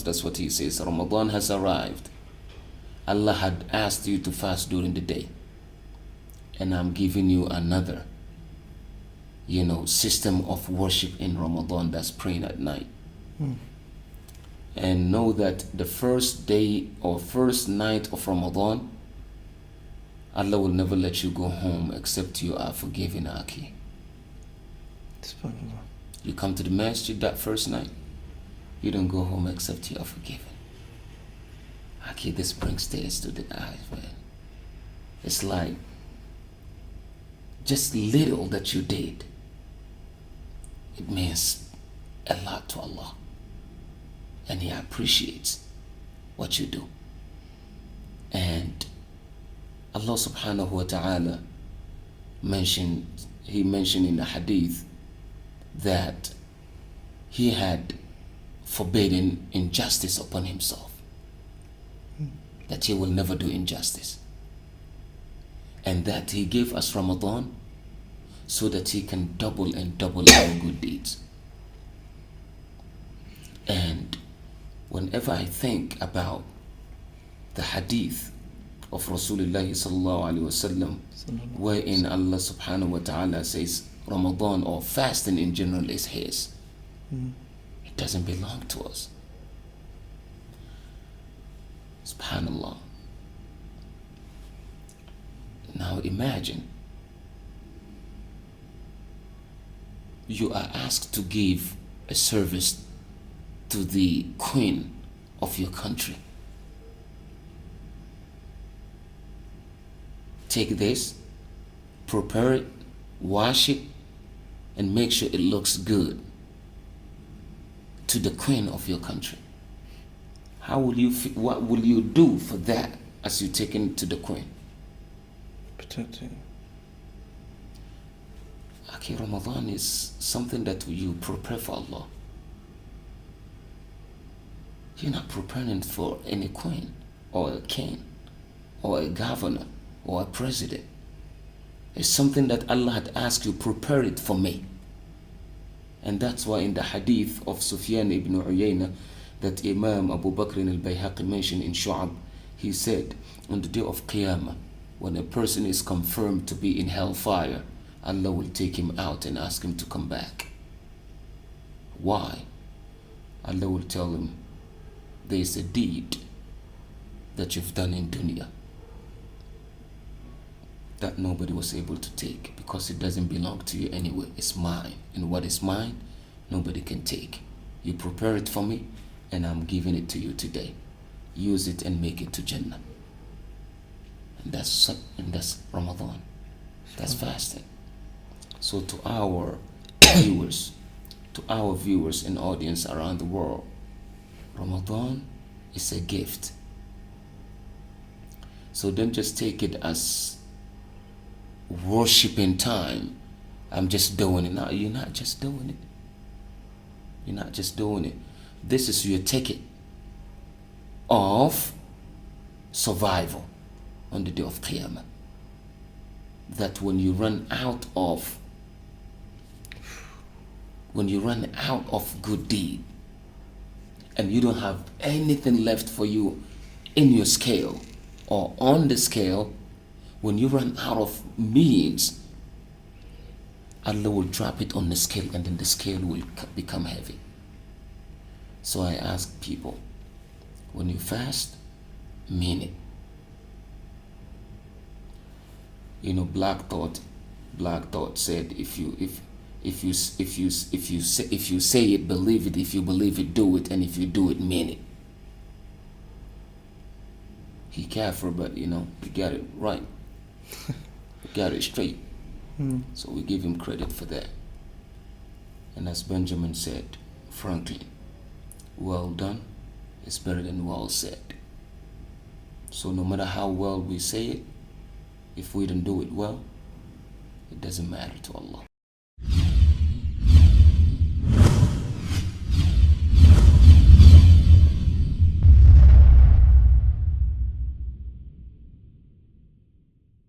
That's what he says. Ramadan has arrived. Allah had asked you to fast during the day. And I'm giving you another, system of worship in Ramadan, that's praying at night. And know that the first day or first night of Ramadan, Allah will never let you go home except you are forgiven, Aki. You come to the masjid that first night, you don't go home except you are forgiven. Aki, this brings tears to the eyes, man. It's like just little that you did, it means a lot to Allah. And He appreciates what you do. And Allah subhanahu wa ta'ala mentioned in the hadith that He had forbidden injustice upon Himself. That He will never do injustice. And that He gave us Ramadan so that He can double and double our good deeds. And whenever I think about the hadith of Rasulullah sallallahu alaihi wasallam, wherein Allah subhanahu wa ta'ala says Ramadan or fasting in general is His, it doesn't belong to us. Subhanallah. Now imagine you are asked to give a service to the queen of your country. Take this, prepare it, wash it, and make sure it looks good to the queen of your country. How will you what will you do for that as you take it to the queen? Protecting. Okay, Ramadan is something that you prepare for Allah. You're not preparing for any queen or a king or a governor or a president. It's something that Allah had asked you, prepare it for me. And that's why in the hadith of Sufyan ibn Uyayna that Imam Abu Bakr al-Bayhaqi mentioned in Shu'ab, he said, on the day of Qiyamah, when a person is confirmed to be in hellfire, Allah will take him out and ask him to come back. Why? Allah will tell him, there is a deed that you've done in dunya that nobody was able to take because it doesn't belong to you anyway. It's mine. And what is mine, nobody can take. You prepare it for me and I'm giving it to you today. Use it and make it to Jannah. And that's Ramadan. That's fasting. So to our viewers and audience around the world, Ramadan is a gift. So don't just take it as worshiping time. I'm just doing it. No, you're not just doing it. You're not just doing it. This is your ticket of survival on the day of Qiyamah. That when you run out of good deed and you don't have anything left for you in your scale or on the scale, when you run out of means, Allah will drop it on the scale and then the scale will become heavy. So I ask people, when you fast, mean it. Black Thought said, if you say it, believe it. If you believe it, do it. And if you do it, mean it. He kafir, but he got it right. He got it straight. So we give him credit for that. And as Benjamin said, frankly, well done is better than well said. So no matter how well we say it, if we don't do it well, it doesn't matter to Allah.